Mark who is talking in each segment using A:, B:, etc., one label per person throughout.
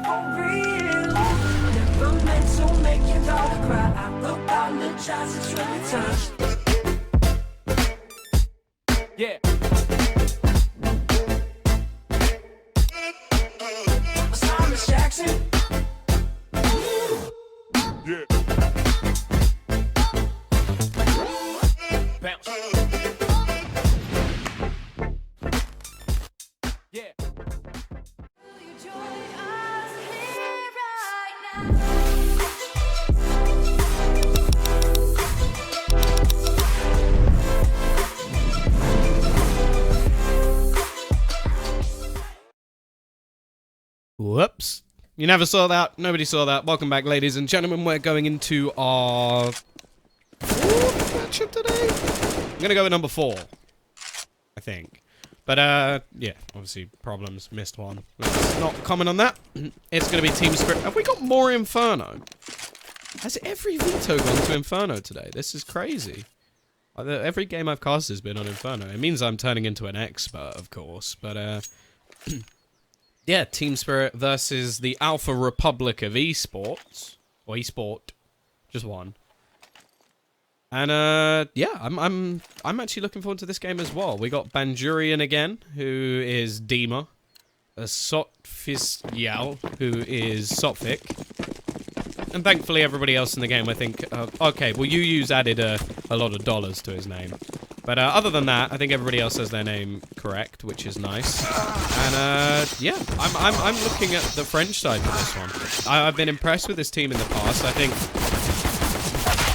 A: for real. Never meant to make your daughter cry. I apologize, it's really time. Yeah. Thomas Jackson. Yeah. Bounce. Yeah.
B: Whoops. You never saw that. Nobody saw that. Welcome back, ladies and gentlemen. We're going into our matchup today. I'm going to go with number 4, I think. But, yeah, obviously problems. Missed one. Let's not comment on that. It's going to be Team Spirit. Have we got more Inferno? Has every veto gone to Inferno today? This is crazy. Every game I've cast has been on Inferno. It means I'm turning into an expert, of course. But, yeah, Team Spirit versus the Alpha Republic of Esports. Or Esport. Just one. And, yeah, I'm actually looking forward to this game as well. We got Banjurian again, who is Dima. A Sotfisyal, who is Sotfik. And thankfully everybody else in the game, I think... okay, well, you added a lot of dollars to his name. But other than that, I think everybody else has their name correct, which is nice. And yeah, I'm looking at the French side for this one. I've been impressed with this team in the past. I think,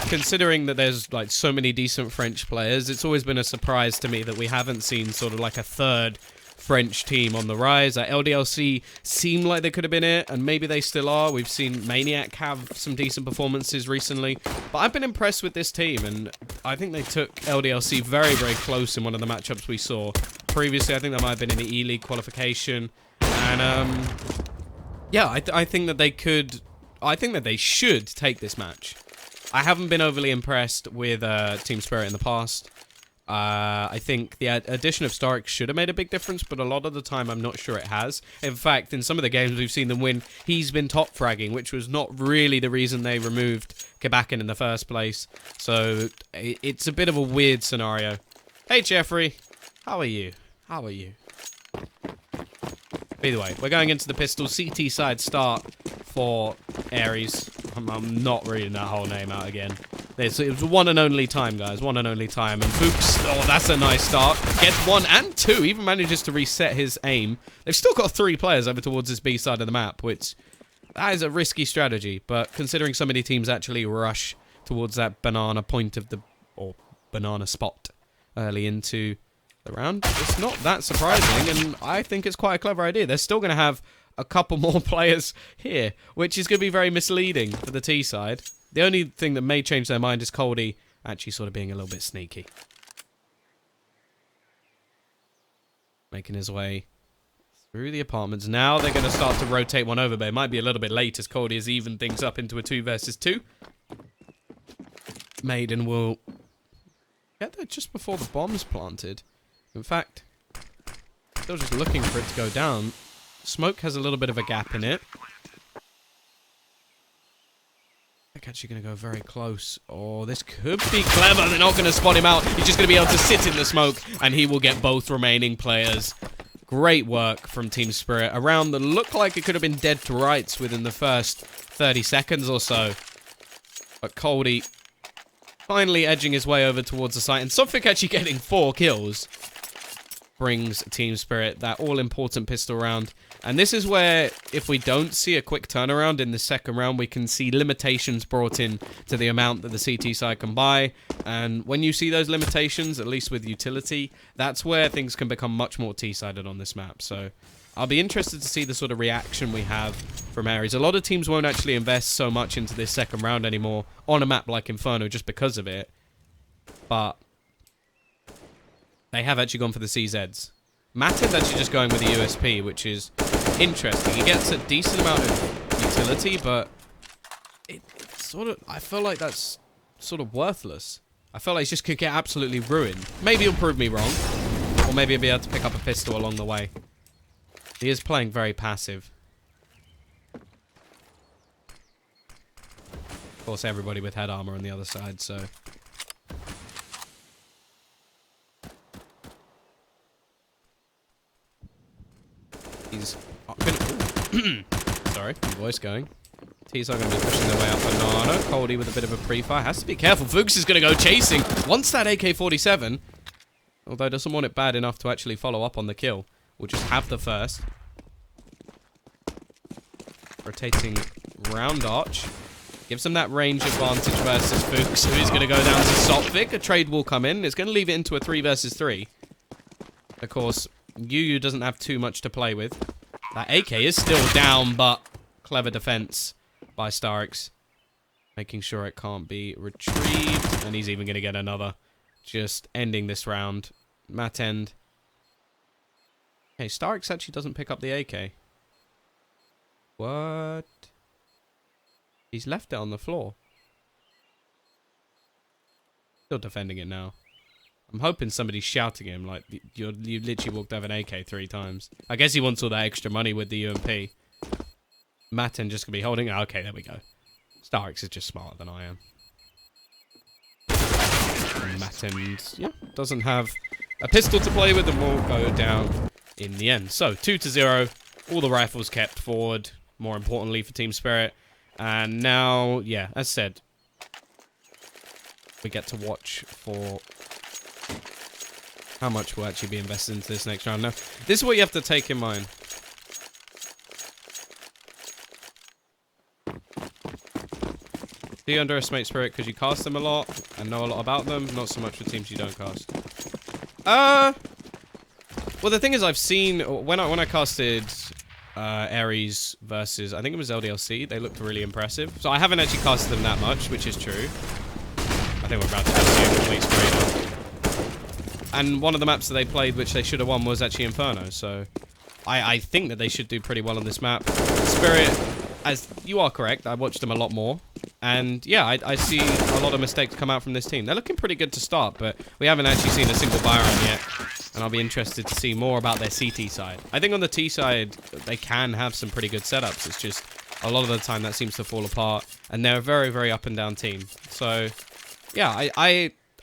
B: considering that there's like so many decent French players, it's always been a surprise to me that we haven't seen sort of like a third French team on the rise. LDLC seemed like they could have been it, and maybe they still are. We've seen Maniac have some decent performances recently, but I've been impressed with this team, and I think they took LDLC very, very close in one of the matchups we saw previously. I think that might have been in the E-League qualification, and yeah, I think that they could. I think that they should take this match. I haven't been overly impressed with Team Spirit in the past. I think the addition of Stark should have made a big difference, but a lot of the time I'm not sure it has. In fact, in some of the games we've seen them win, he's been top fragging, which was not really the reason they removed Kabakin in the first place. So it's a bit of a weird scenario. Hey Jeffrey, how are you? How are you? Either way, we're going into the pistol CT side start for ARES. I'm not reading that whole name out again. It was one and only time, guys. One and only time. And Fuchs, oh, that's a nice start. Gets 1 and 2. Even manages to reset his aim. They've still got 3 players over towards this B side of the map, which that is a risky strategy. But considering so many teams actually rush towards that banana point of the, or banana spot early into the round, it's not that surprising. And I think it's quite a clever idea. They're still going to have a couple more players here, which is going to be very misleading for the T side. The only thing that may change their mind is Coldy actually sort of being a little bit sneaky. Making his way through the apartments. Now they're going to start to rotate one over, but it might be a little bit late as Coldy has evened things up into a 2 versus 2. Maiden will get there just before the bomb's planted. In fact, still just looking for it to go down. Smoke has a little bit of a gap in it. They're actually going to go very close. Oh, this could be clever. They're not going to spot him out. He's just going to be able to sit in the smoke, and he will get both remaining players. Great work from Team Spirit. A round that looked like it could have been dead to rights within the first 30 seconds or so. But Coldy finally edging his way over towards the site. And Sofik actually getting 4 kills brings Team Spirit that all-important pistol round. And this is where, if we don't see a quick turnaround in the second round, we can see limitations brought in to the amount that the CT side can buy. And when you see those limitations, at least with utility, that's where things can become much more T-sided on this map. So I'll be interested to see the sort of reaction we have from ARES. A lot of teams won't actually invest so much into this second round anymore on a map like Inferno just because of it. But they have actually gone for the CZs. Mattin's actually just going with the USP, which is interesting. He gets a decent amount of utility, but it's sort of, I feel like that's sort of worthless. I feel like he just could get absolutely ruined. Maybe he'll prove me wrong, or maybe he'll be able to pick up a pistol along the way. He is playing very passive. Of course, everybody with head armor on the other side, so... He's... Sorry, voice going. T's are going to be pushing their way up. Banana. Coldie with a bit of a pre-fire. Has to be careful. Fuchs is going to go chasing. Wants that AK-47. Although doesn't want it bad enough to actually follow up on the kill. We'll just have the first. Rotating round arch. Gives them that range advantage versus Fuchs, who is going to go down to Sophic. A trade will come in. It's going to leave it into a 3 versus 3. Of course, Yu doesn't have too much to play with. That AK is still down, but clever defense by Starix. Making sure it can't be retrieved. And he's even going to get another. Just ending this round. Mat end. Okay, Starix actually doesn't pick up the AK. What? He's left it on the floor. Still defending it now. I'm hoping somebody's shouting at him like, you literally walked over an AK 3 times. I guess he wants all that extra money with the UMP. Matten just gonna be holding it. Okay, there we go. Starix is just smarter than I am. And Matten, yeah, doesn't have a pistol to play with and will go down in the end. So, 2-0. All the rifles kept forward, more importantly for Team Spirit. And now, yeah, as said, we get to watch for how much will actually be invested into this next round. Now, this is what you have to take in mind. Do you underestimate Spirit because you cast them a lot and know a lot about them? Not so much for teams you don't cast. Well, the thing is, I've seen when I casted ARES versus, I think it was LDLC, they looked really impressive. So I haven't actually casted them that much, which is true. I think we're about to see a complete spray. And one of the maps that they played, which they should have won, was actually Inferno. So I think that they should do pretty well on this map. Spirit, as you are correct, I watched them a lot more. And yeah, I see a lot of mistakes come out from this team. They're looking pretty good to start, but we haven't actually seen a single Byron yet. And I'll be interested to see more about their CT side. I think on the T side, they can have some pretty good setups. It's just a lot of the time that seems to fall apart. And they're a very, very up and down team. So yeah,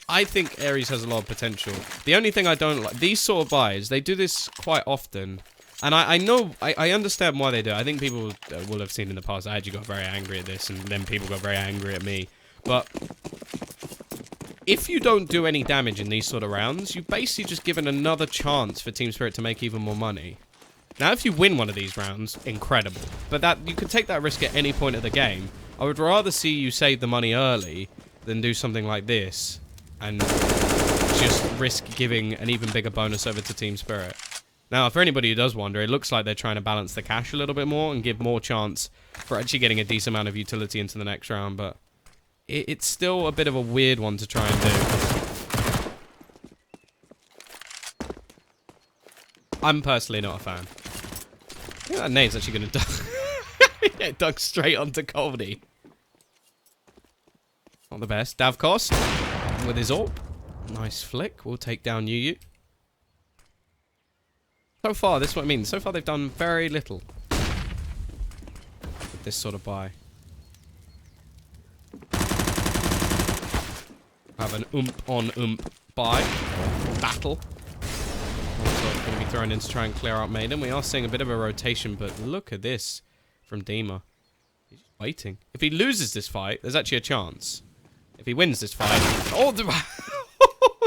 B: I think ARES has a lot of potential. The only thing I don't like, these sort of buys, they do this quite often. And I know, I understand why they do it. I think people will have seen in the past, I actually got very angry at this, and then people got very angry at me. But if you don't do any damage in these sort of rounds, you've basically just given another chance for Team Spirit to make even more money. Now, if you win one of these rounds, incredible. But that you can take that risk at any point of the game. I would rather see you save the money early than do something like this and just risk giving an even bigger bonus over to Team Spirit. Now, for anybody who does wonder, it looks like they're trying to balance the cash a little bit more and give more chance for actually getting a decent amount of utility into the next round, but it's still a bit of a weird one to try and do. I'm personally not a fan. I think that nade's actually going to dunk. It dunked straight onto Coldie. Not the best. Davkos with his AWP. Nice flick. We'll take down Yu. So far, this is what I mean. So far, they've done very little with this sort of buy. Have an on buy battle. Also, going to be thrown in to try and clear out Maiden. We are seeing a bit of a rotation, but look at this from Dima. He's just waiting. If he loses this fight, there's actually a chance. If he wins this fight, oh,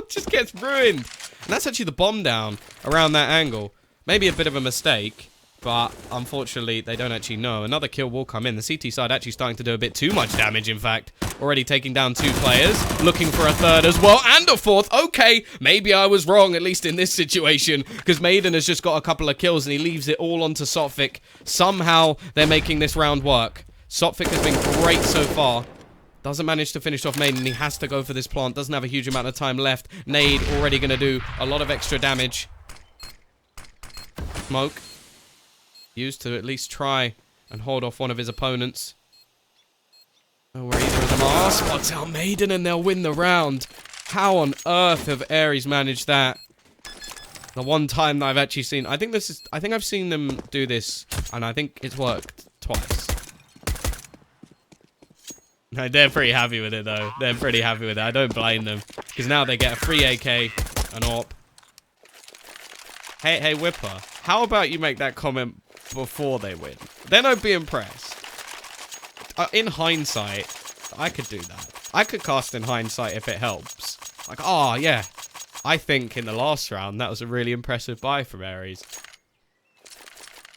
B: just gets ruined. And that's actually the bomb down around that angle. Maybe a bit of a mistake, but unfortunately, they don't actually know. Another kill will come in. The CT side actually starting to do a bit too much damage, in fact. Already taking down 2 players, looking for a third as well, and a fourth. Okay, maybe I was wrong, at least in this situation, because Maiden has just got a couple of kills, and he leaves it all onto Sophic. Somehow, they're making this round work. Sophic has been great so far. Doesn't manage to finish off Maiden. He has to go for this plant. Doesn't have a huge amount of time left. Nade already going to do a lot of extra damage. Smoke. Used to at least try and hold off one of his opponents. Oh, where either of them are. Spots out Maiden and they'll win the round. How on earth have ARES managed that? The one time that I've actually seen... I think I've seen them do this, and I think it's worked twice. No, they're pretty happy with it, though. They're pretty happy with it. I don't blame them. Because now they get a free AK, an AWP. Hey, Whipper. How about you make that comment before they win? Then I'd be impressed. In hindsight, I could do that. I could cast in hindsight if it helps. Like, oh, yeah. I think in the last round, that was a really impressive buy from ARES.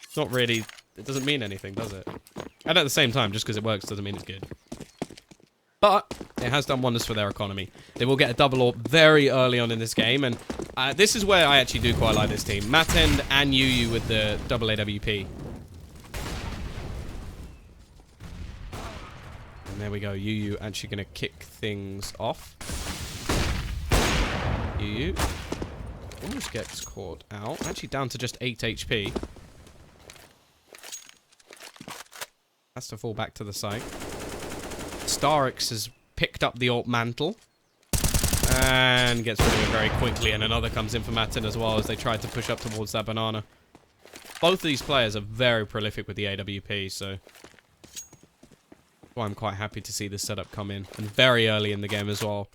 B: It's not really... It doesn't mean anything, does it? And at the same time, just because it works doesn't mean it's good. But it has done wonders for their economy. They will get a double AWP very early on in this game. And this is where I actually do quite like this team. Matend and UU with the double AWP. And there we go. UU actually going to kick things off. UU almost gets caught out. Actually down to just 8 HP. Has to fall back to the site. Starix has picked up the AWP mantle. And gets rid of it very quickly. And another comes in for Matin as well as they try to push up towards that banana. Both of these players are very prolific with the AWP, so... Well, I'm quite happy to see this setup come in. And very early in the game as well.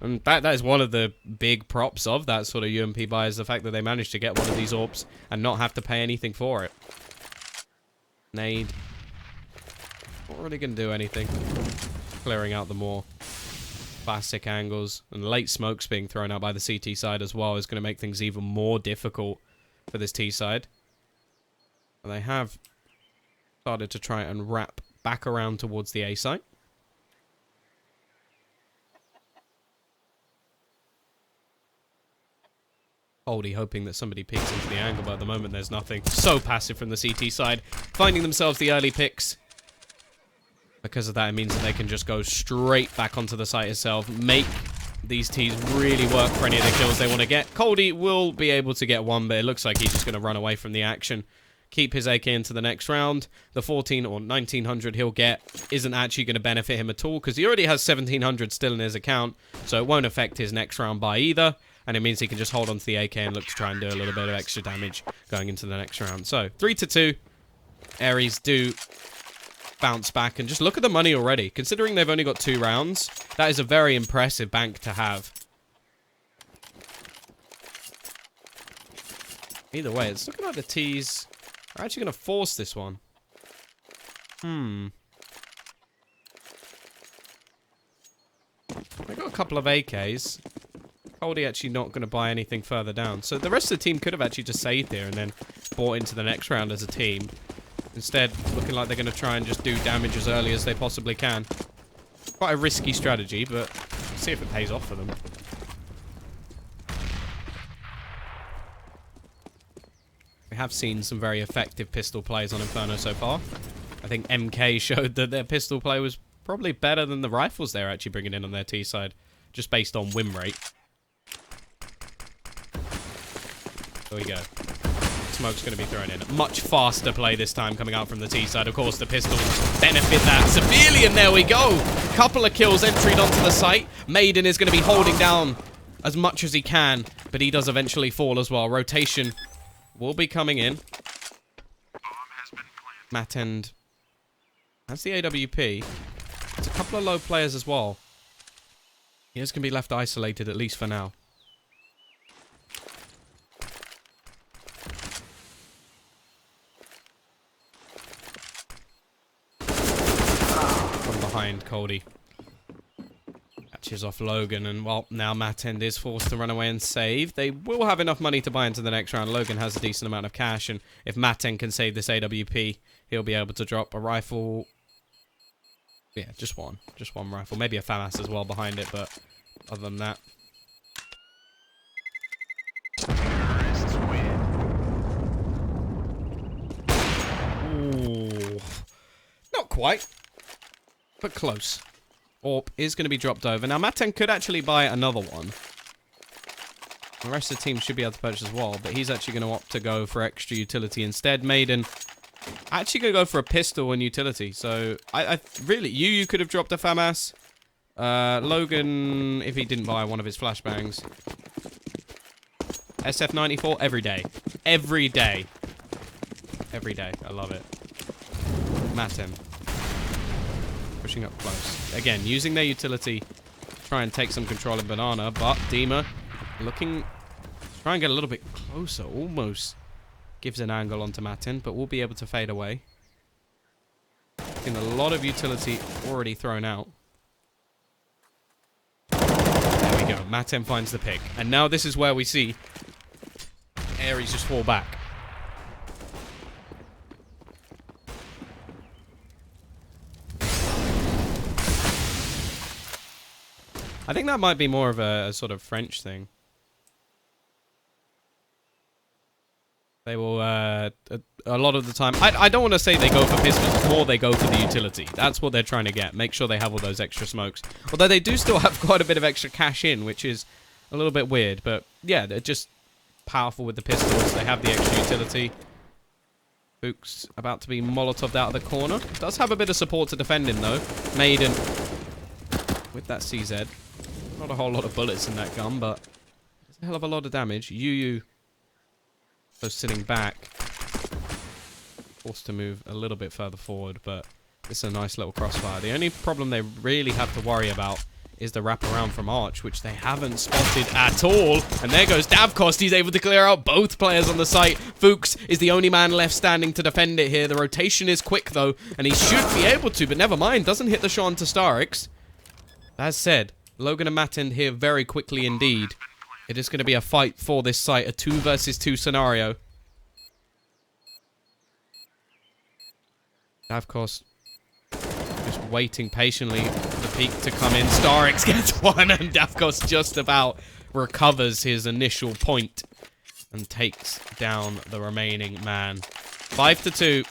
B: And that is one of the big props of that sort of UMP buy, is the fact that they managed to get one of these AWPs and not have to pay anything for it. Nade. Not really going to do anything. Clearing out the more classic angles. And late smokes being thrown out by the CT side as well is going to make things even more difficult for this T side. And they have started to try and wrap back around towards the A site. Holdy hoping that somebody peeks into the angle, but at the moment there's nothing. So passive from the CT side. Finding themselves the early picks. Because of that, it means that they can just go straight back onto the site itself. Make these Ts really work for any of the kills they want to get. Coldy will be able to get one, but it looks like he's just going to run away from the action. Keep his AK into the next round. The 14 or 1900 he'll get isn't actually going to benefit him at all, because he already has 1700 still in his account, so it won't affect his next round buy either. And it means he can just hold on to the AK and look to try and do a little bit of extra damage going into the next round. So, 3-2. ARES do bounce back. And just look at the money already. Considering they've only got 2 rounds, that is a very impressive bank to have. Either way, it's looking like the Ts are actually going to force this one. They got a couple of AKs. Coldy actually not going to buy anything further down. So the rest of the team could have actually just saved here and then bought into the next round as a team. Instead, looking like they're going to try and just do damage as early as they possibly can. Quite a risky strategy, but see if it pays off for them. We have seen some very effective pistol plays on Inferno so far. I think MK showed that their pistol play was probably better than the rifles they're actually bringing in on their T side, just based on win rate. There we go. Smoke's going to be thrown in. Much faster play this time coming out from the T side. Of course, the pistols benefit that severely, and there we go. Couple of kills entered onto the site. Maiden is going to be holding down as much as he can, but he does eventually fall as well. Rotation will be coming in. Matend has the AWP. It's a couple of low players as well. He is going to be left isolated, at least for now. From behind, Coldy catches off Logan, and well, now Matend is forced to run away and save. They will have enough money to buy into the next round. Logan has a decent amount of cash, and if Matend can save this AWP, he'll be able to drop a rifle. Yeah, just one rifle. Maybe a FAMAS as well behind it, but other than that. Ooh. Not quite, but close. AWP is going to be dropped over. Now, Maten could actually buy another one. The rest of the team should be able to purchase as well, but he's actually going to opt to go for extra utility instead. Maiden actually going to go for a pistol and utility. So, I really, you could have dropped a FAMAS. Logan, if he didn't buy one of his flashbangs. SF94 every day. Every day. Every day. I love it. Maten. pushing up close. Again, using their utility to try and take some control of Banana, but Dima looking... Try and get a little bit closer. Almost gives an angle onto Matin, but we'll be able to fade away. In a lot of utility already thrown out. There we go. Matin finds the pick. And now this is where we see ARES just fall back. I think that might be more of a sort of French thing. They will, a lot of the time... I don't want to say they go for pistols, more they go for the utility. That's what they're trying to get. Make sure they have all those extra smokes. Although they do still have quite a bit of extra cash in, which is a little bit weird. But, yeah, they're just powerful with the pistols. They have the extra utility. Fuchs about to be Molotov'd out of the corner. Does have a bit of support to defend him, though. Maiden with that CZ. Not a whole lot of bullets in that gun, but it's a hell of a lot of damage. Yu so sitting back, forced to move a little bit further forward, but it's a nice little crossfire. The only problem they really have to worry about is the wraparound from Arch, which they haven't spotted at all. And there goes Davkost. He's able to clear out both players on the site. Fuchs is the only man left standing to defend it here. The rotation is quick, though, and he should be able to, but never mind. Doesn't hit the shot onto Starix. As said, Logan and Matin here very quickly indeed. It is going to be a fight for this site, a 2 versus 2 scenario. Davkost just waiting patiently for the peak to come in. Starix gets one, and Davkost just about recovers his initial point and takes down the remaining man. 5-2.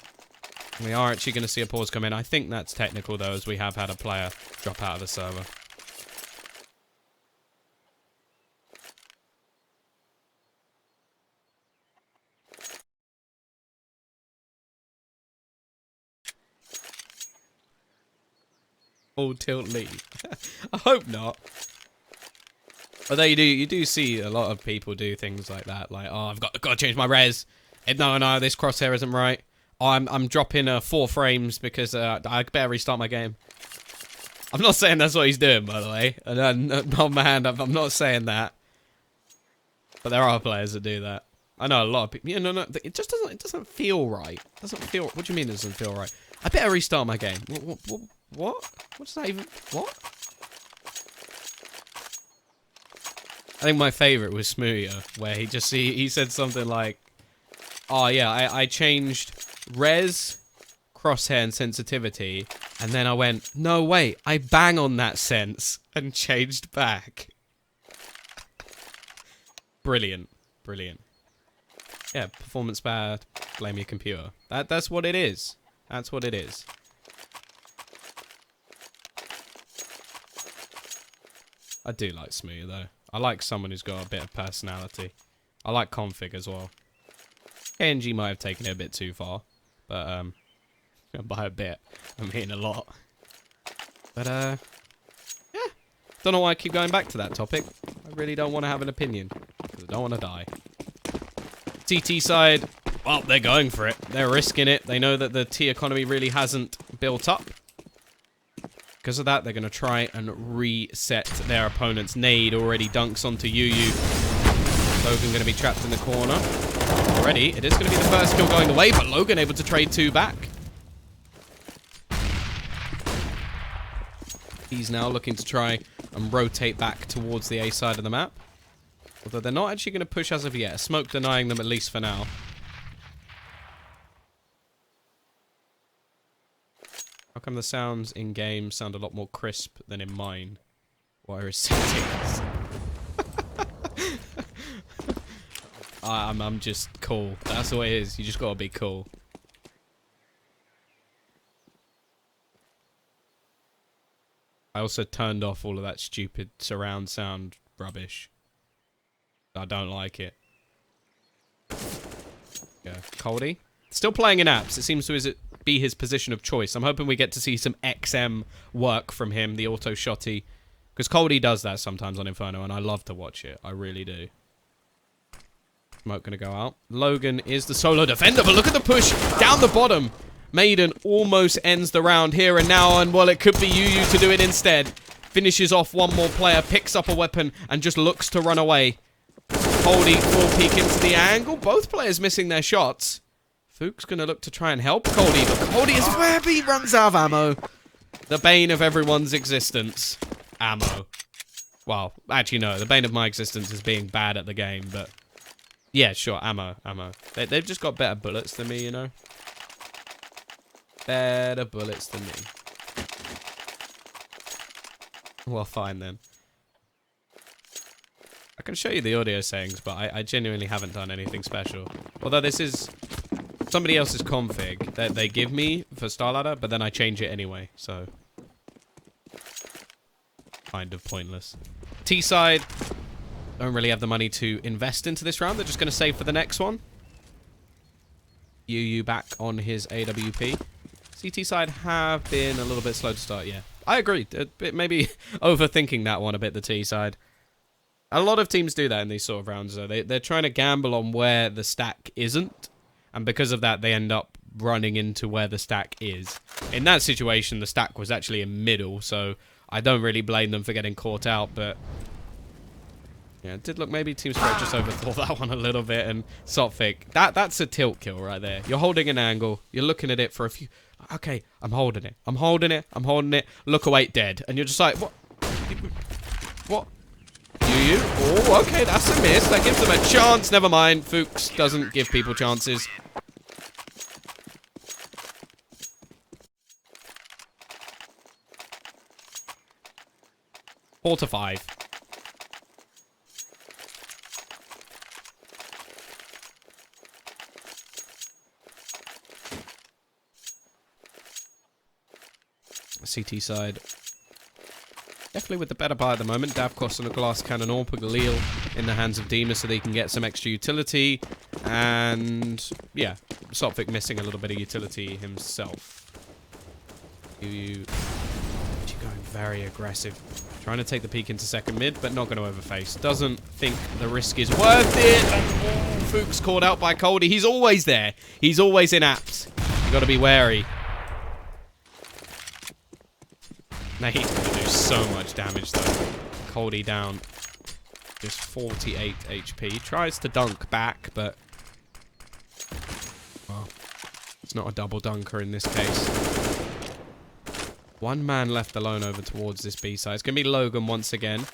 B: We are actually going to see a pause come in. I think that's technical, though, as we have had a player drop out of the server. Full tilt lead. I hope not. Although you do see a lot of people do things like that, like, oh, I've got to change my res. No, this crosshair isn't right. Oh, I'm dropping 4 frames because I better restart my game. I'm not saying that's what he's doing, by the way. No, man, I'm not saying that. But there are players that do that. I know a lot of people. No, it just doesn't feel right. It doesn't feel. What do you mean it doesn't feel right? I better restart my game. What? What's that even? What? I think my favorite was Smooya, where he said something like, "Oh yeah, I changed res, crosshair, and sensitivity, and then I went, no wait, I bang on that sense and changed back." Brilliant. Yeah, performance bad. Blame your computer. That's what it is. That's what it is. I do like Smooya, though. I like someone who's got a bit of personality. I like Config as well. KNG might have taken it a bit too far. But, by a bit, I mean a lot. But, yeah. Don't know why I keep going back to that topic. I really don't want to have an opinion. Because I don't want to die. TT side, well, they're going for it. They're risking it. They know that the T economy really hasn't built up. Because of that, they're going to try and reset their opponent's nade. Already dunks onto Yu. Logan going to be trapped in the corner. Already, it is going to be the first kill going the way, but Logan able to trade 2 back. He's now looking to try and rotate back towards the A side of the map. Although they're not actually going to push as of yet. Smoke denying them at least for now. How come the sounds in-game sound a lot more crisp than in mine? ARES settings. I'm just cool. That's the way it is. You just gotta be cool. I also turned off all of that stupid surround sound rubbish. I don't like it. Yeah, Coldy. Still playing in apps. It seems to be his position of choice. I'm hoping we get to see some XM work from him, the auto shotty. Because Coldy does that sometimes on Inferno, and I love to watch it. I really do. Smoke gonna go out. Logan is the solo defender, but look at the push down the bottom. Maiden almost ends the round here and now, and well, it could be Yu to do it instead. Finishes off one more player, picks up a weapon, and just looks to run away. Coldy will peek into the angle. Both players missing their shots. Fuchs gonna look to try and help Coldy, but Coldy is where he runs out of ammo. The bane of everyone's existence. Ammo. Well, actually no, the bane of my existence is being bad at the game, but... yeah, sure, ammo. They've just got better bullets than me, you know? Better bullets than me. Well, fine then. I can show you the audio settings, but I genuinely haven't done anything special. Although this is somebody else's config that they give me for Starladder, but then I change it anyway, so... kind of pointless. T-side don't really have the money to invest into this round. They're just going to save for the next one. Yu back on his AWP. CT side have been a little bit slow to start, yeah. I agree. A bit, maybe overthinking that one a bit, the T side. A lot of teams do that in these sort of rounds, though. They're trying to gamble on where the stack isn't, and because of that, they end up running into where the stack is. In that situation, the stack was actually in middle, so I don't really blame them for getting caught out, but... yeah, it did look maybe Team Spirit just overthought that one a little bit, and Sotfik, that's a tilt kill right there. You're holding an angle, you're looking at it for a few... okay, I'm holding it. Look away, dead. And you're just like, what? What? You? Oh, okay, that's a miss. That gives them a chance. Never mind. Fuchs doesn't give people chances. Four to 5. CT side. Definitely with the better buy at the moment. Davkos on a glass cannon or Galil in the hands of Dima so they can get some extra utility. And yeah, Sotfik missing a little bit of utility himself. You going very aggressive. Trying to take the peek into second mid, but not going to overface. Doesn't think the risk is worth it. And Fuchs caught out by Coldy. He's always there. He's always in apps. You got to be wary. Now he's going to do so much damage though. Coldy down. Just 48 HP. Tries to dunk back, but... well, it's not a double dunker in this case. One man left alone over towards this B side. It's going to be Logan once again.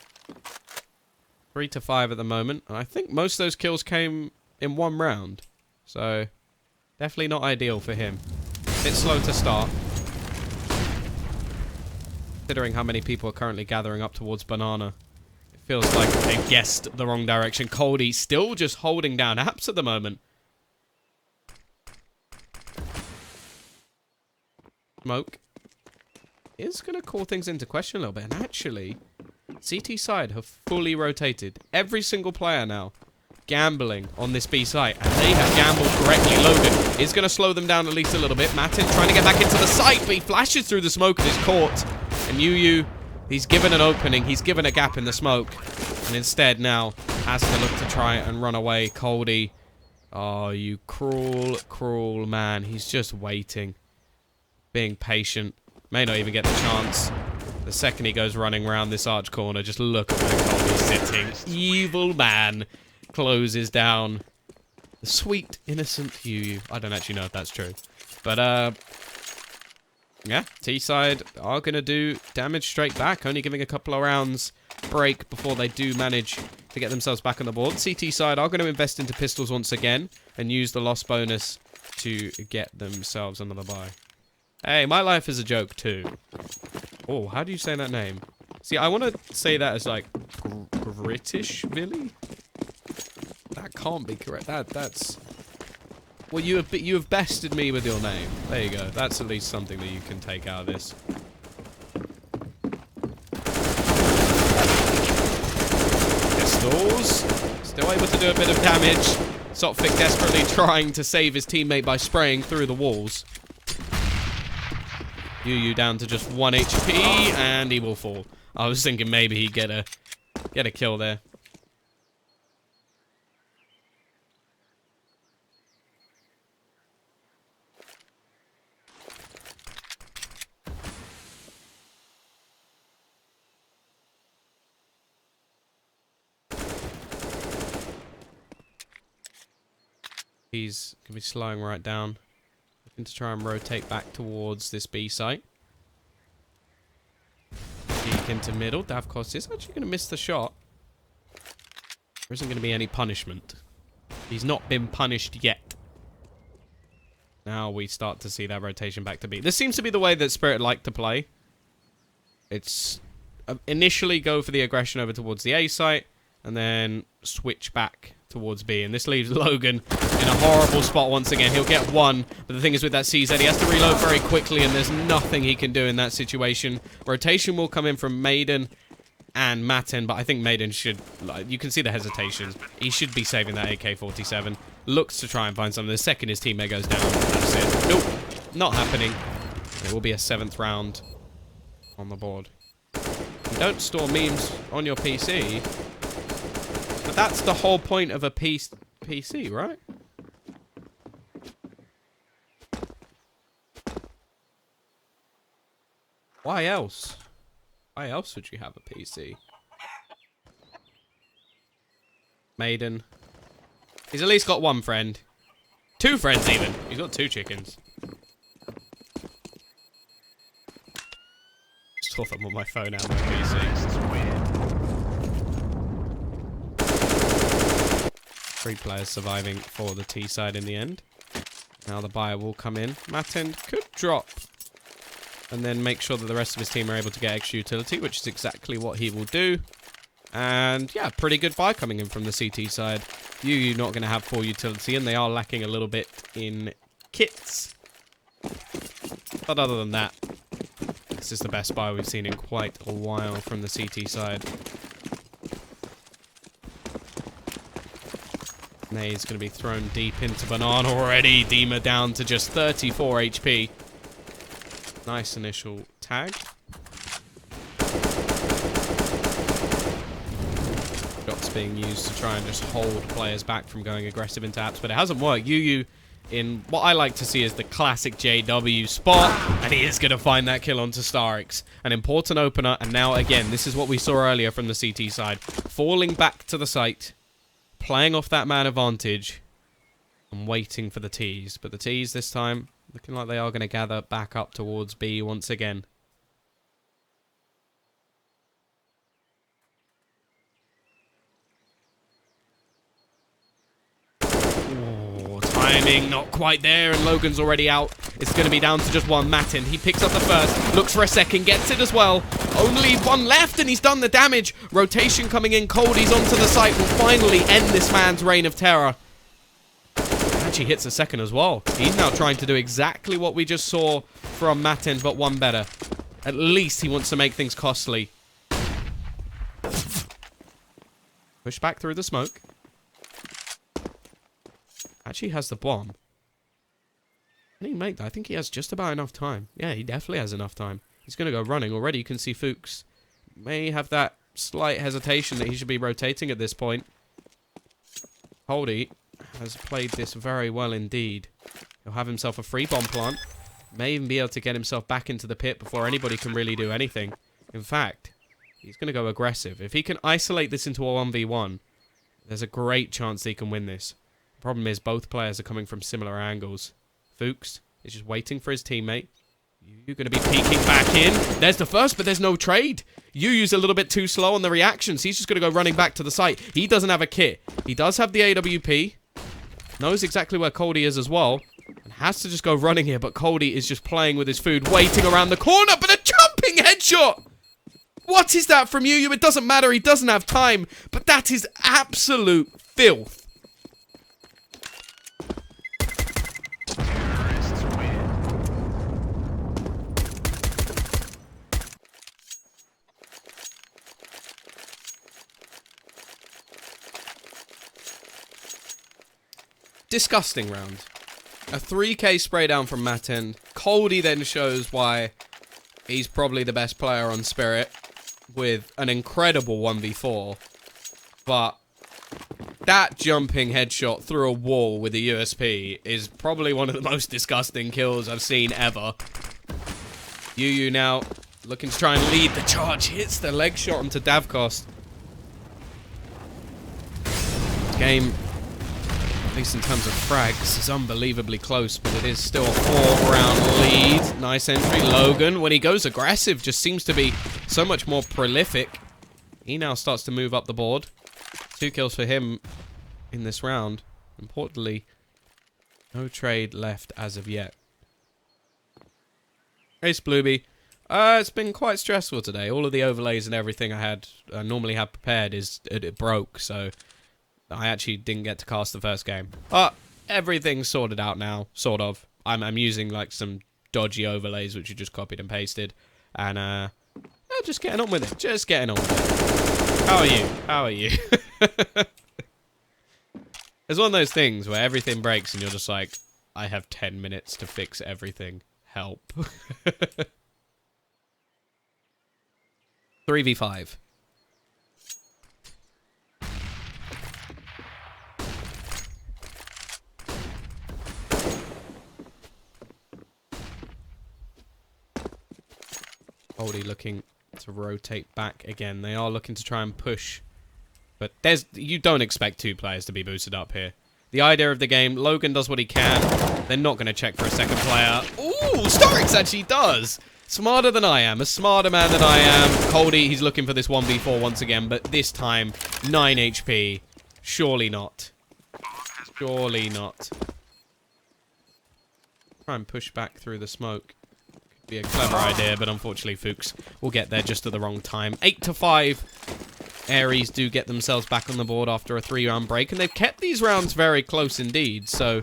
B: 3 to 5 at the moment. And I think most of those kills came in one round. So, definitely not ideal for him. Bit slow to start. Considering how many people are currently gathering up towards Banana. It feels like they guessed the wrong direction. Coldy still just holding down apps at the moment. Smoke is going to call things into question a little bit. And actually, CT side have fully rotated. Every single player now gambling on this B site. And they have gambled correctly. Logan is going to slow them down at least a little bit. Matin trying to get back into the site, but he flashes through the smoke and is caught. And Yu, he's given an opening. He's given a gap in the smoke. And instead now has to look to try and run away. Coldy. Oh, you cruel, cruel man. He's just waiting. Being patient. May not even get the chance. The second he goes running around this arch corner, just look at where Coldy's sitting. Evil man closes down the sweet, innocent Yu. I don't actually know if that's true. But, yeah, T-side are going to do damage straight back, only giving a couple of rounds break before they do manage to get themselves back on the board. CT side are going to invest into pistols once again and use the loss bonus to get themselves another buy. Hey, my life is a joke too. Oh, how do you say that name? See, I want to say that as like British, Billy. That can't be correct. That's... well, you have bested me with your name. There you go. That's at least something that you can take out of this. Pistols. Still able to do a bit of damage. Sotfik desperately trying to save his teammate by spraying through the walls. Yu down to just 1 HP, and he will fall. I was thinking maybe he'd get a kill there. He's going to be slowing right down. Looking to try and rotate back towards this B site. Peek into middle. Davkos is actually going to miss the shot. There isn't going to be any punishment. He's not been punished yet. Now we start to see that rotation back to B. This seems to be the way that Spirit like to play. It's initially go for the aggression over towards the A site, and then switch back towards B. And this leaves Logan in a horrible spot once again. He'll get one, but the thing is with that CZ, he has to reload very quickly, and there's nothing he can do in that situation. Rotation will come in from Maiden and Matin, but I think Maiden should, like, you can see the hesitation. He should be saving that AK-47. Looks to try and find something. The second his teammate goes down, that's it. Nope, not happening. It will be a 7th round on the board. You don't store memes on your PC, but that's the whole point of a PC, right? Why else? Why else would you have a PC? Maiden. He's at least got one friend. 2 friends even. He's got 2 chickens. Just off them on my phone and my PC. 3 players surviving for the T side in the end. Now the buyer will come in. Matin could drop. And then make sure that the rest of his team are able to get extra utility, which is exactly what he will do. And yeah, pretty good buy coming in from the CT side. UU not going to have full utility, and they are lacking a little bit in kits. But other than that, this is the best buy we've seen in quite a while from the CT side. Nade's going to be thrown deep into Banana already. Dima down to just 34 HP. Nice initial tag. Shots being used to try and just hold players back from going aggressive into apps, but it hasn't worked. UU in what I like to see is the classic JW spot, and he is going to find that kill onto Starix. An important opener, and now again, this is what we saw earlier from the CT side. Falling back to the site, playing off that man advantage, and waiting for the Ts. But the Ts this time, looking like they are going to gather back up towards B once again. Oh, timing not quite there, and Logan's already out. It's going to be down to just one. Matin, he picks up the first, looks for a second, gets it as well. Only one left, and he's done the damage. Rotation coming in. Coldie's onto the site will finally end this man's reign of terror. He hits a second as well. He's now trying to do exactly what we just saw from Matin, but one better. At least he wants to make things costly. Push back through the smoke. Actually has the bomb. Can he make that? I think he has just about enough time. Yeah, he definitely has enough time. He's going to go running. Already you can see Fuchs may have that slight hesitation that he should be rotating at this point. Holdie has played this very well indeed. He'll have himself a free bomb plant. May even be able to get himself back into the pit before anybody can really do anything. In fact, he's going to go aggressive. If he can isolate this into a 1v1, there's a great chance he can win this. The problem is both players are coming from similar angles. Fuchs is just waiting for his teammate. You're going to be peeking back in. There's the first, but there's no trade. Yu's a little bit too slow on the reactions. He's just going to go running back to the site. He doesn't have a kit. He does have the AWP. Knows exactly where Coldie is as well. And has to just go running here, but Coldie is just playing with his food, waiting around the corner, but a jumping headshot! What is that from Yu? It doesn't matter, he doesn't have time, but that is absolute filth. Disgusting round. A 3k spray down from Matin. Coldie then shows why he's probably the best player on Spirit with an incredible 1v4. But that jumping headshot through a wall with a USP is probably one of the most disgusting kills I've seen ever. Yu now looking to try and lead the charge. Hits the leg shot onto Davkos. Game At least in terms of frags, is unbelievably close, but it is still a 4-round lead. Nice entry. Logan, when he goes aggressive, just seems to be so much more prolific. He now starts to move up the board. 2 kills for him in this round. Importantly, no trade left as of yet. Ace Blueby. It's been quite stressful today. All of the overlays and everything I normally have prepared it broke, so I actually didn't get to cast the first game. But everything's sorted out now, sort of. I'm using like some dodgy overlays which you just copied and pasted, and just getting on with it. Just getting on with it. How are you? How are you? It's one of those things where everything breaks and you're just like, I have 10 minutes to fix everything. Help. 3v5. Oldie looking to rotate back again. They are looking to try and push. But you don't expect 2 players to be boosted up here. The idea of the game, Logan does what he can. They're not going to check for a second player. Ooh, Starix actually does. Smarter than I am. A smarter man than I am. Coldy, he's looking for this 1v4 once again, but this time, 9 HP. Surely not. Surely not. Try and push back through the smoke. Could be a clever idea, but unfortunately Fuchs will get there just at the wrong time. 8-5. ARES do get themselves back on the board after a 3-round break, and they've kept these rounds very close indeed, so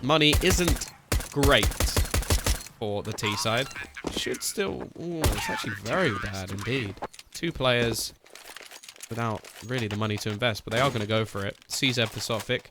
B: money isn't great for the T side. Should still... Ooh, it's actually very bad indeed. 2 players without really the money to invest, but they are going to go for it. CZ for Sophic.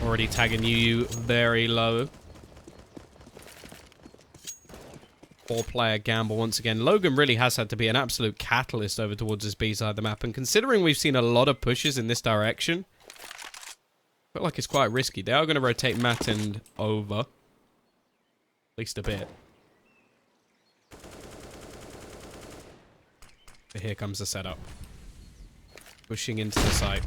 B: Already tagging you very low. 4-player gamble once again. Logan really has had to be an absolute catalyst over towards this B side of the map, and considering we've seen a lot of pushes in this direction, I feel like it's quite risky. They are going to rotate Mattend over. At least a bit. But here comes the setup. Pushing into the site.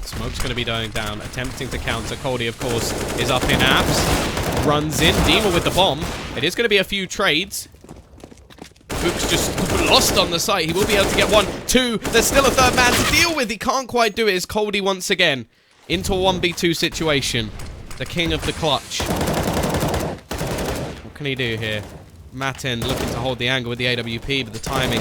B: Smoke's going to be going down, attempting to counter. Coldy, of course, is up in apps. Runs in. Dima with the bomb. It is going to be a few trades. Fuchs just lost on the site. He will be able to get 1, 2. There's still a 3rd man to deal with. He can't quite do it. It's Coldy once again into a 1v2 situation. The king of the clutch. What can he do here? Mattend looking to hold the angle with the AWP, but the timing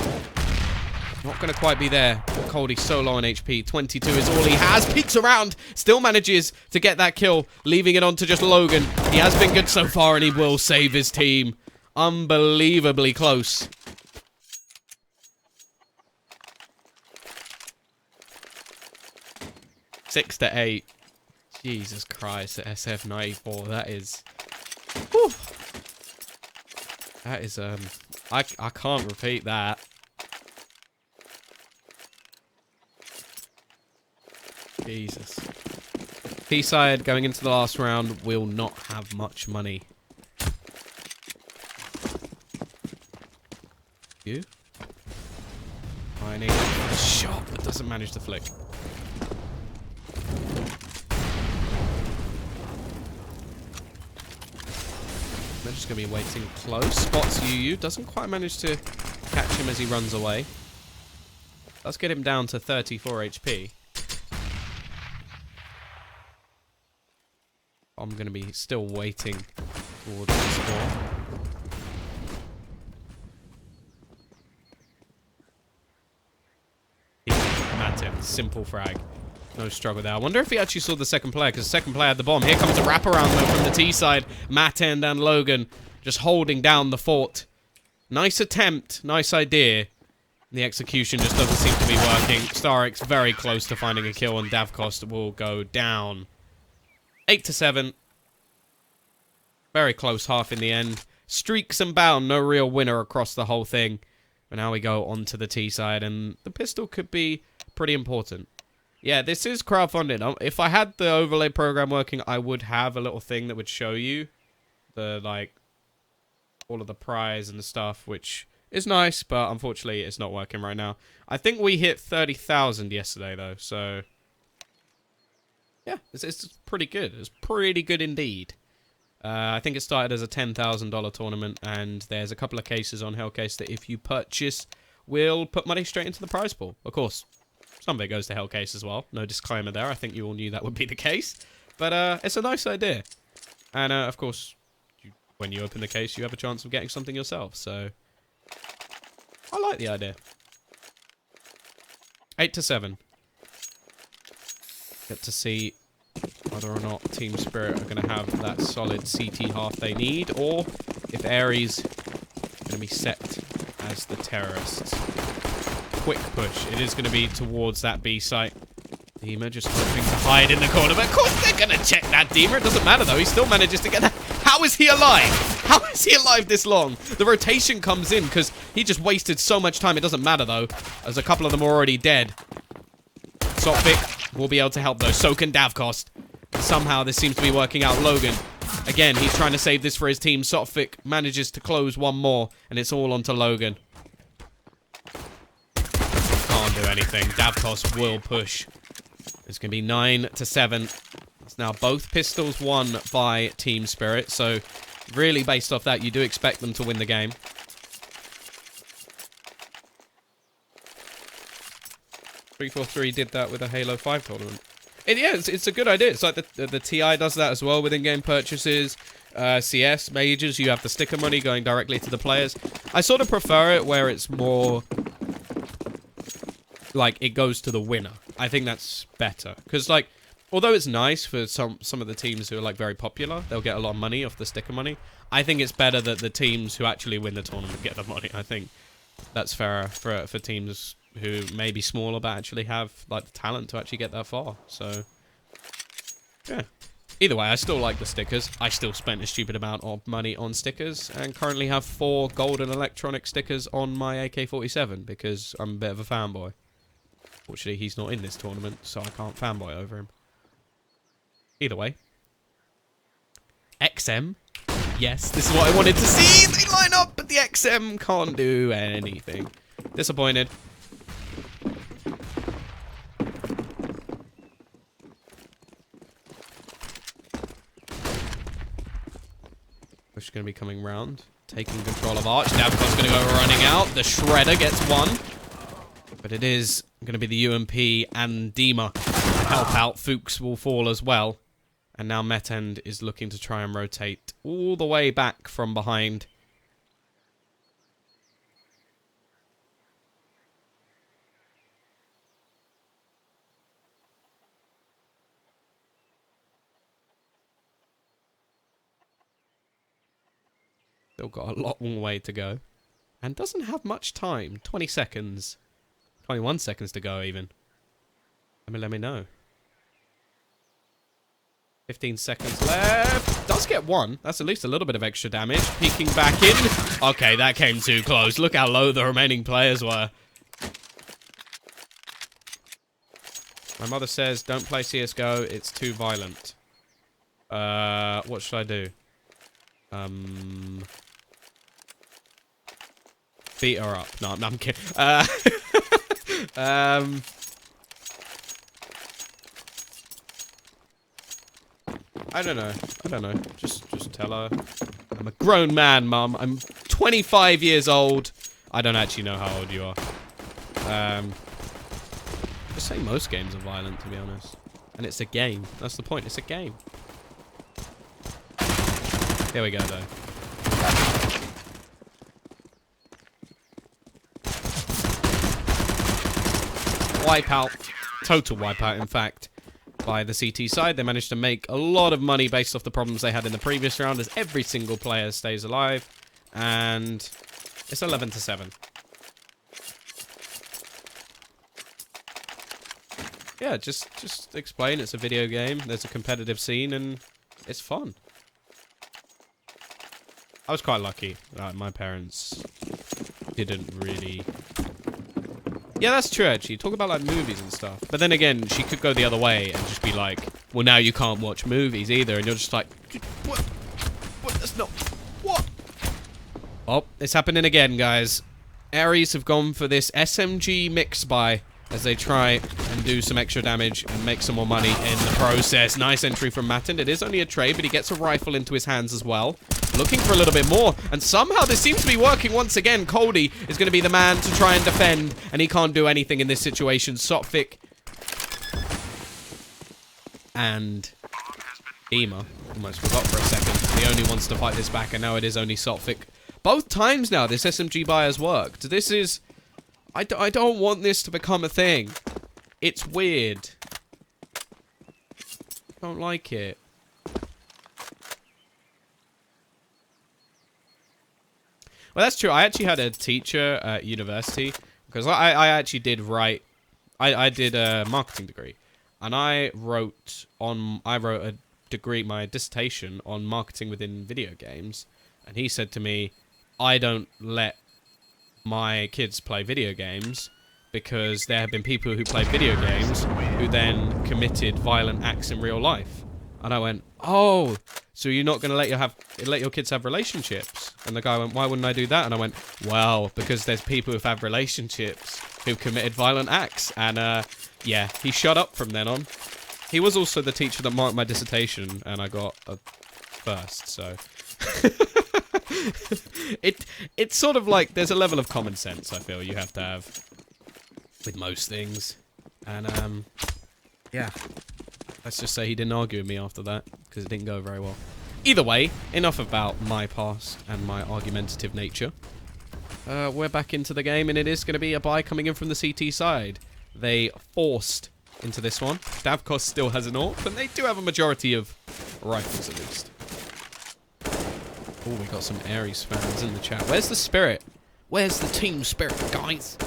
B: not going to quite be there. Coldy so low on HP. 22 is all he has. Peeks around. Still manages to get that kill. Leaving it on to just Logan. He has been good so far, and he will save his team. Unbelievably close. Six to 8. Jesus Christ. At SF94. That is... Whew. That is... I can't repeat that. Jesus. T-side going into the last round will not have much money. You? Finding a shot that doesn't manage to flick. They're just going to be waiting close. Spots UU. Doesn't quite manage to catch him as he runs away. Let's get him down to 34 HP. I'm going to be still waiting towards the score. Mattend, simple frag. No struggle there. I wonder if he actually saw the second player, because the second player had the bomb. Here comes a wraparound though from the T side. Mattend and Logan just holding down the fort. Nice attempt, nice idea. The execution just doesn't seem to be working. Starix very close to finding a kill, and Davkost will go down. 8-7. Very close half in the end. Streaks and bound, no real winner across the whole thing. But now we go on to the T side, and the pistol could be pretty important. Yeah, this is crowdfunding. If I had the overlay program working, I would have a little thing that would show you the, like, all of the prize and the stuff, which is nice, but unfortunately it's not working right now. I think we hit 30,000 yesterday, though, so yeah, it's pretty good. It's pretty good indeed. I think it started as a $10,000 tournament, and there's a couple of cases on Hellcase that if you purchase, will put money straight into the prize pool. Of course, some of it goes to Hellcase as well. No disclaimer there. I think you all knew that would be the case. But it's a nice idea. And, of course, when you open the case, you have a chance of getting something yourself. So, I like the idea. 8-7. Get to see whether or not Team Spirit are going to have that solid CT half they need, or if ARES are going to be set as the terrorists. Quick push. It is going to be towards that B site. Dima just hoping to hide in the corner, but of course they're going to check that Dima. It doesn't matter though, he still manages to get that. How is he alive? How is he alive this long? The rotation comes in because he just wasted so much time. It doesn't matter though, as a couple of them are already dead. Sophic will be able to help though. So can Davkost. Somehow this seems to be working out. Logan, again, he's trying to save this for his team. Sophic manages to close one more, and it's all onto Logan. Can't do anything. Davkost will push. It's going to be 9-7. It's now both pistols won by Team Spirit, so really based off that, you do expect them to win the game. 343 did that with a Halo 5 tournament. Yeah, it's a good idea. It's like the TI does that as well with in-game purchases. CS, majors, you have the sticker money going directly to the players. I sort of prefer it where it's more like it goes to the winner. I think that's better. Because, like, although it's nice for some of the teams who are, like, very popular, they'll get a lot of money off the sticker money. I think it's better that the teams who actually win the tournament get the money. I think that's fairer for teams who may be smaller but actually have, like, the talent to actually get that far. So, yeah. Either way, I still like the stickers. I still spent a stupid amount of money on stickers and currently have 4 golden electronic stickers on my AK-47 because I'm a bit of a fanboy. Fortunately, he's not in this tournament, so I can't fanboy over him. Either way. XM. Yes, this is what I wanted to see. They line up, but the XM can't do anything. Disappointed. Push is going to be coming round. Taking control of Arch. Davkost's going to go running out. The Shredder gets one. But it is going to be the UMP and Dima to help out. Fuchs will fall as well. And now Metend is looking to try and rotate all the way back from behind. Still got a long way to go. And doesn't have much time. 20 seconds. 21 seconds to go, even. Let me know. 15 seconds left. Does get one. That's at least a little bit of extra damage. Peeking back in. Okay, that came too close. Look how low the remaining players were. My mother says, don't play CSGO. It's too violent. What should I do? Beat her up. No, I'm kidding. I don't know. Just tell her. I'm a grown man, Mum. I'm 25 years old. I don't actually know how old you are. Just say most games are violent, to be honest. And it's a game. That's the point. It's a game. Here we go, though. Wipeout. Total wipeout, in fact, by the CT side. They managed to make a lot of money based off the problems they had in the previous round, as every single player stays alive. And it's 11-7. Yeah, just explain it's a video game. There's a competitive scene, and it's fun. I was quite lucky. My parents didn't really... Yeah, that's true, actually. Talk about, like, movies and stuff. But then again, she could go the other way and just be like, well, now you can't watch movies either. And you're just like, what? What? That's not... What? Oh, it's happening again, guys. ARES have gone for this SMG mix buy as they try and do some extra damage and make some more money in the process. Nice entry from Matin. It is only a trade, but he gets a rifle into his hands as well. Looking for a little bit more, and somehow this seems to be working once again. Coldy is going to be the man to try and defend, and he can't do anything in this situation. Sophic and Ema, almost forgot for a second. He only wants to fight this back, and now it is only Sophic. Both times now this SMG buy has worked. This is... I don't want this to become a thing. It's weird. I don't like it. Well, that's true. I actually had a teacher at university because I actually did write. I did a marketing degree, and I wrote a degree, my dissertation on marketing within video games, and he said to me, I don't let my kids play video games because there have been people who play video games who then committed violent acts in real life. And I went, oh, so you're not going to let your kids have relationships? And the guy went, why wouldn't I do that? And I went, well, because there's people who've had relationships who've committed violent acts. And yeah, he shut up from then on. He was also the teacher that marked my dissertation, and I got a first, so... It's sort of like there's a level of common sense I feel you have to have with most things, and yeah, let's just say he didn't argue with me after that because it didn't go very well. Either way, enough about my past and my argumentative nature. We're back into the game, and it is going to be a buy coming in from the CT side. They forced into this one. Davkos still has an AWP, but they do have a majority of rifles at least. Oh, we got some ARES fans in the chat. Where's the spirit? Where's the team spirit, guys?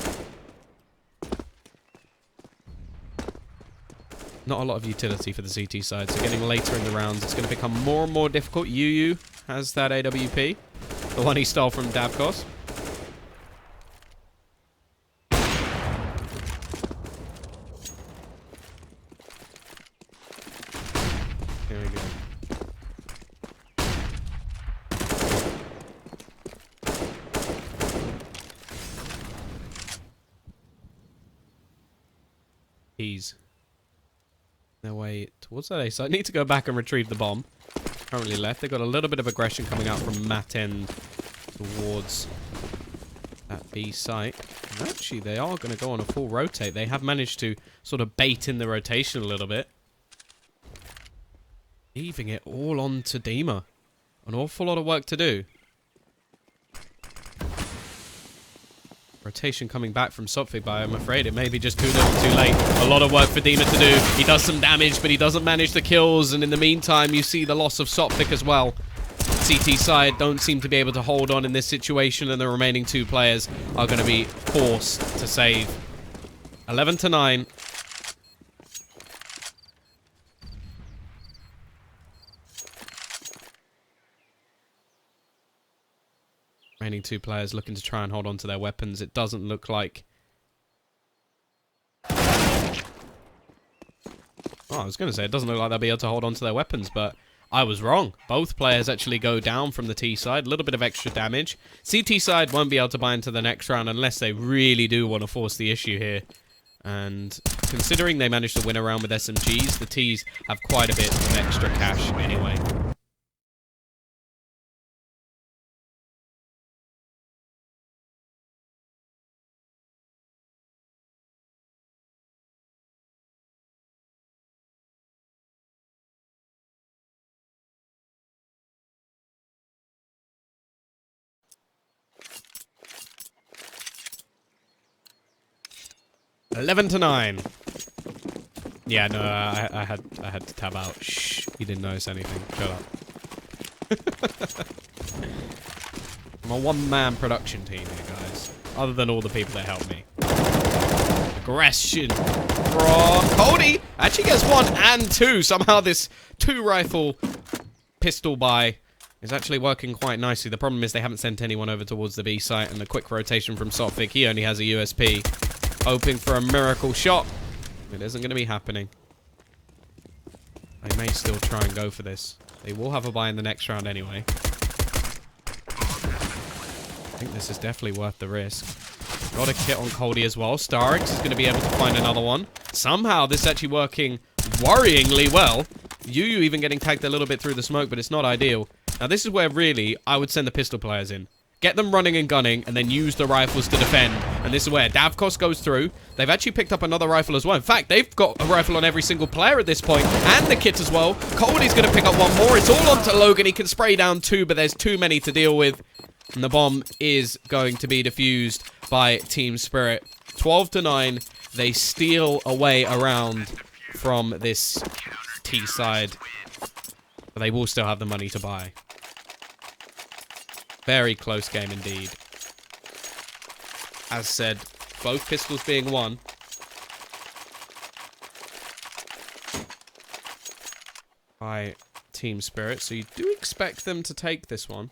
B: Not a lot of utility for the CT side, so getting later in the rounds, it's going to become more and more difficult. Yu has that AWP, the one he stole from Davkos. Here we go. He's their way towards that A site. Need to go back and retrieve the bomb. Currently left. They've got a little bit of aggression coming out from Matin towards that B site. And actually, they are going to go on a full rotate. They have managed to sort of bait in the rotation a little bit. Leaving it all on to Dima. An awful lot of work to do. Rotation coming back from Sophic, but I'm afraid it may be just too little too late. A lot of work for Dima to do. He does some damage, but he doesn't manage the kills, and in the meantime, you see the loss of Sophic as well. CT side don't seem to be able to hold on in this situation, and the remaining two players are going to be forced to save. 11-9. Remaining two players looking to try and hold on to their weapons. It doesn't look like... Oh, I was going to say, it doesn't look like they'll be able to hold on to their weapons, but I was wrong. Both players actually go down from the T side. A little bit of extra damage. CT side won't be able to buy into the next round unless they really do want to force the issue here. And considering they managed to win a round with SMGs, the Ts have quite a bit of extra cash anyway. $11-9. Yeah, no, I had to tab out. Shh, you didn't notice anything. Shut up. I'm a one-man production team here, guys. Other than all the people that help me. Aggression from Cody. Actually gets 1 and 2. Somehow this 2-rifle pistol buy is actually working quite nicely. The problem is they haven't sent anyone over towards the B site, and the quick rotation from Sotfik, he only has a USP. Hoping for a miracle shot. It isn't going to be happening. They may still try and go for this. They will have a buy in the next round anyway. I think this is definitely worth the risk. Got a kit on Coldy as well. Starix is going to be able to find another one. Somehow this is actually working worryingly well. Yu even getting tagged a little bit through the smoke, but it's not ideal. Now this is where really I would send the pistol players in. Get them running and gunning, and then use the rifles to defend. And this is where Davkos goes through. They've actually picked up another rifle as well. In fact, they've got a rifle on every single player at this point, and the kit as well. Coldy's going to pick up one more. It's all onto Logan. He can spray down 2, but there's too many to deal with. And the bomb is going to be defused by Team Spirit. 12-9. They steal away around from this T side. But they will still have the money to buy. Very close game indeed. As said, both pistols being won. By Team Spirit. So you do expect them to take this one.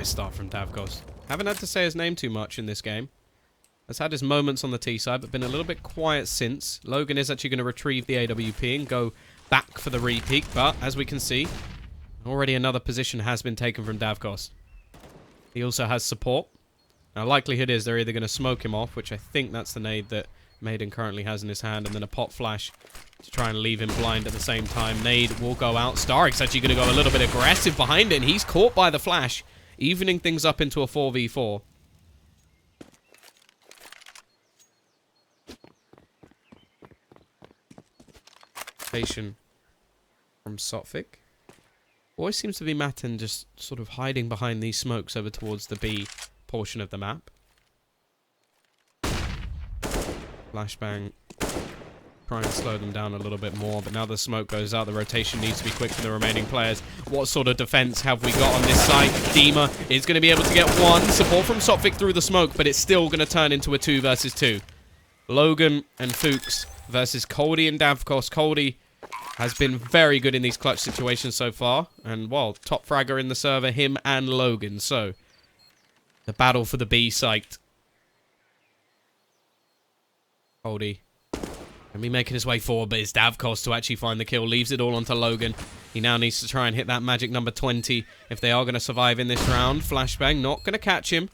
B: Start from Davkos. Haven't had to say his name too much in this game. Has had his moments on the T side, but been a little bit quiet since. Logan is actually going to retrieve the AWP and go back for the repeat, but as we can see, already another position has been taken from Davkos. He also has support. Now, likelihood is they're either going to smoke him off, which I think that's the nade that Maiden currently has in his hand, and then a pop flash to try and leave him blind at the same time. Nade will go out. Starik's actually going to go a little bit aggressive behind it, and he's caught by the flash, evening things up into a 4v4. Patient from Sotfik. Always seems to be Matin just sort of hiding behind these smokes over towards the B portion of the map. Flashbang. Try and slow them down a little bit more, but now the smoke goes out. The rotation needs to be quick for the remaining players. What sort of defense have we got on this side? Dima is going to be able to get one. Support from Sotfik through the smoke, but it's still going to turn into a 2 versus 2. Logan and Fuchs versus Coldy and Davkos. Coldy has been very good in these clutch situations so far. And, well, top fragger in the server, him and Logan. So, the battle for the B site. Coldy. And be making his way forward, but it's Davkos to actually find the kill. Leaves it all onto Logan. He now needs to try and hit that magic number 20 if they are going to survive in this round. Flashbang, not going to catch him.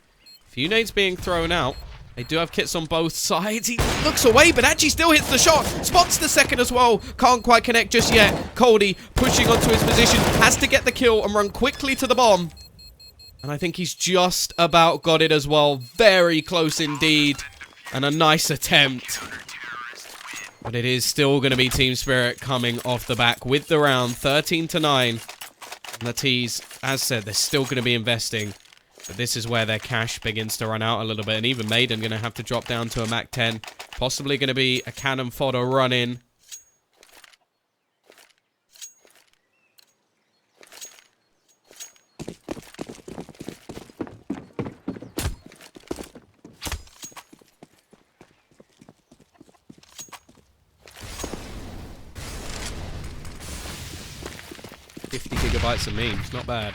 B: Few nades being thrown out. They do have kits on both sides. He looks away, but actually still hits the shot. Spots the second as well. Can't quite connect just yet. Coldy pushing onto his position. Has to get the kill and run quickly to the bomb. And I think he's just about got it as well. Very close indeed. And a nice attempt. But it is still going to be Team Spirit coming off the back with the round, 13-9. And the T's, as said, they're still going to be investing. But this is where their cash begins to run out a little bit. And even Maiden going to have to drop down to a Mac 10. Possibly going to be a cannon fodder run in. Gigabytes of memes, not bad.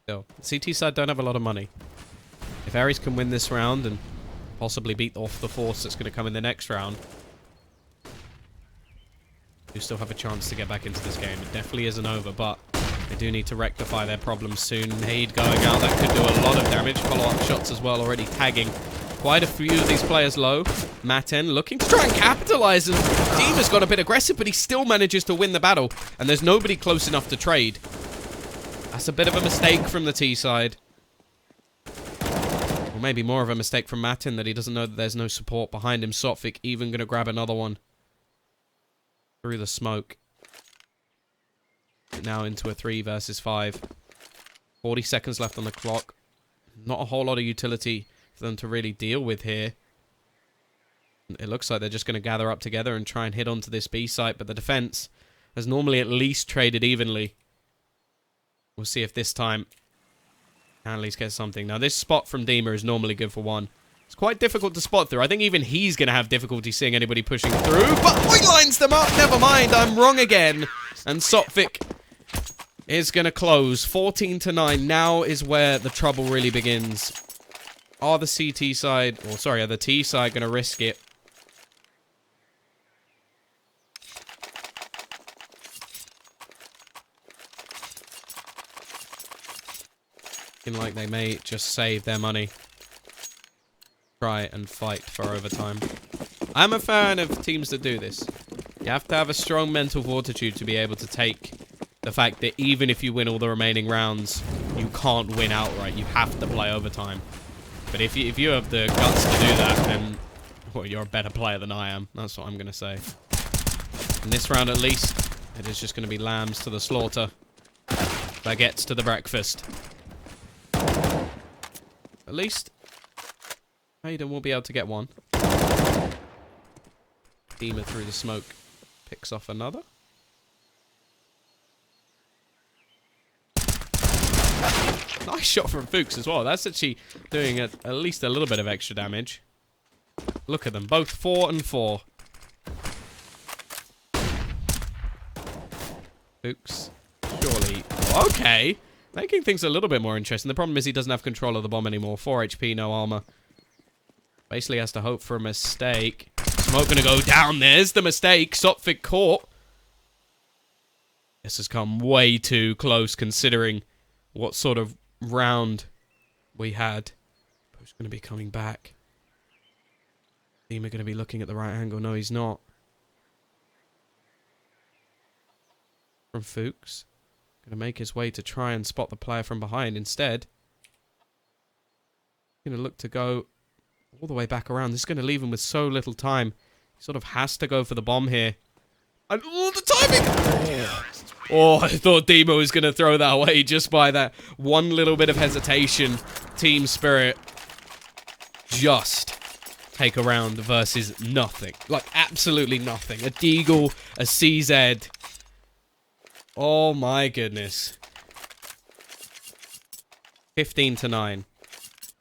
B: Still, CT side don't have a lot of money. If ARES can win this round and possibly beat off the force that's going to come in the next round, you still have a chance to get back into this game. It definitely isn't over, but they do need to rectify their problems soon. Nade going out, that could do a lot of damage. Follow-up shots as well, already tagging quite a few of these players low. Maten looking to try and capitalize, and Dima's got a bit aggressive, but he still manages to win the battle, and there's nobody close enough to trade. That's a bit of a mistake from the T side. Or maybe more of a mistake from Maten, that he doesn't know that there's no support behind him. Sotfik even going to grab another one. through the smoke. Now into a 3 versus 5. 40 seconds left on the clock. Not a whole lot of utility for them to really deal with here. It looks like they're just going to gather up together and try and hit onto this B site, but the defense has normally at least traded evenly. We'll see if this time can at least get something. Now, this spot from Dima is normally good for 1. It's quite difficult to spot through. I think even he's going to have difficulty seeing anybody pushing through, but he lines them up. Never mind, I'm wrong again. And Sopvik is going to close 14-9. Now is where the trouble really begins. Are the CT side, or sorry, are the T side going to risk it? Looking like they may just save their money. Try and fight for overtime. I'm a fan of teams that do this. You have to have a strong mental fortitude to be able to take the fact that even if you win all the remaining rounds, you can't win outright. You have to play overtime. But if you have the guts to do that, then well, you're a better player than I am. That's what I'm going to say. In this round, at least, it is just going to be lambs to the slaughter. Baguettes to the breakfast. At least, Hayden will be able to get one. Dima through the smoke picks off another. Nice shot from Fuchs as well. That's actually doing at least a little bit of extra damage. Look at them, both 4 and 4. Fuchs, surely. Okay, making things a little bit more interesting. The problem is he doesn't have control of the bomb anymore. 4 HP, no armor. Basically has to hope for a mistake. Smoke gonna go down. There's the mistake. Sopvik caught. This has come way too close considering what sort of round we had. Who's going to be coming back? Dima going to be looking at the right angle. No, he's not. From Fuchs. Going to make his way to try and spot the player from behind. Instead, going to look to go all the way back around. This is going to leave him with so little time. He sort of has to go for the bomb here. And all the timing! Oh, I thought Dima was going to throw that away just by that one little bit of hesitation. Team Spirit just take a round versus nothing. Like, absolutely nothing. A Deagle, a CZ. Oh my goodness. 15-9.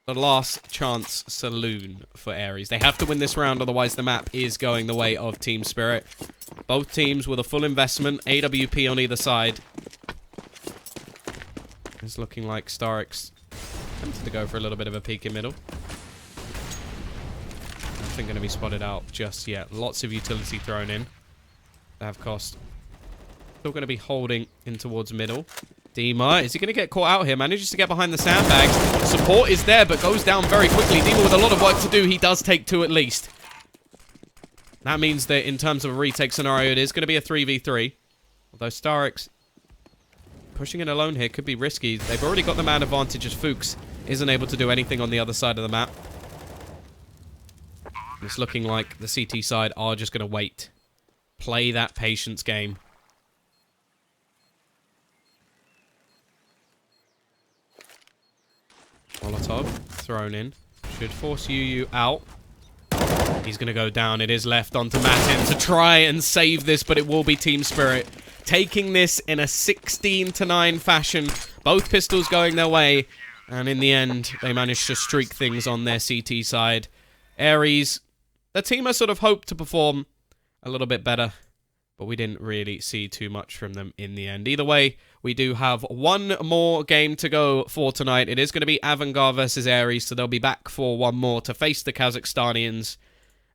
B: The last chance saloon for ARES. They have to win this round, otherwise the map is going the way of Team Spirit. Both teams with a full investment. AWP on either side. It's looking like Starix tempted to go for a little bit of a peek in middle. Nothing going to be spotted out just yet. Lots of utility thrown in. They have cost. Still going to be holding in towards middle. Dima, is he going to get caught out here? Manages to get behind the sandbags. Support is there, but goes down very quickly. Dima with a lot of work to do. He does take 2 at least. That means that in terms of a retake scenario, it is going to be a 3v3. Although Starix pushing it alone here could be risky. They've already got the man advantage as Fuchs isn't able to do anything on the other side of the map. It's looking like the CT side are just going to wait. Play that patience game. Molotov thrown in. Should force UU out. He's going to go down. It is left onto Matin to try and save this, but it will be Team Spirit taking this in a 16-9 fashion. Both pistols going their way, and in the end, they managed to streak things on their CT side. ARES, the team I sort of hoped to perform a little bit better, but we didn't really see too much from them in the end. Either way, we do have one more game to go for tonight. It is going to be Avangard versus ARES, so they'll be back for one more to face the Kazakhstanians.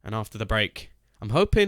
B: And after the break, I'm hoping